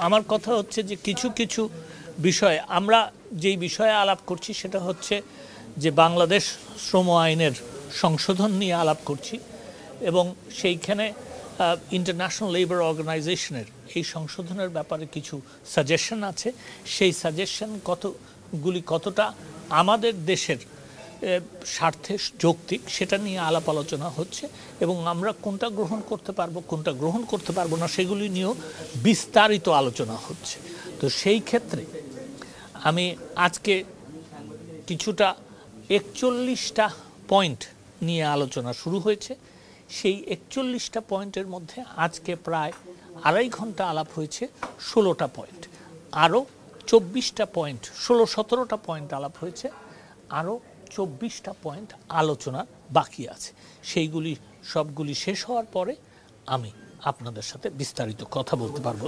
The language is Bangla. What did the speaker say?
আমার কথা হচ্ছে যে কিছু কিছু বিষয়ে আমরা যেই বিষয়ে আলাপ করছি সেটা হচ্ছে যে বাংলাদেশ শ্রম আইনের সংশোধন নিয়ে আলাপ করছি এবং সেইখানে ইন্টারন্যাশনাল লেবার অর্গানাইজেশনের এই সংশোধনের ব্যাপারে কিছু সাজেশন আছে। সেই সাজেশন কতটা আমাদের দেশের স্বার্থে যৌক্তিক সেটা নিয়ে আলাপ আলোচনা হচ্ছে এবং আমরা কোনটা গ্রহণ করতে পারবো কোনটা গ্রহণ করতে পারবো না সেগুলি নিয়েও বিস্তারিত আলোচনা হচ্ছে। তো সেই ক্ষেত্রে আমি আজকে কিছুটা 41টা পয়েন্ট নিয়ে আলোচনা শুরু হয়েছে। সেই 41টা পয়েন্টের মধ্যে আজকে প্রায় 2.5 ঘন্টা আলাপ হয়েছে 16টা পয়েন্ট, আরও 24টা পয়েন্ট 16-17টা পয়েন্ট আলাপ হয়েছে, আরও 24টা পয়েন্ট আলোচনা বাকি আছে। সেইগুলি সবগুলি শেষ হওয়ার পরে আমি আপনাদের সাথে বিস্তারিত কথা বলতে পারবো।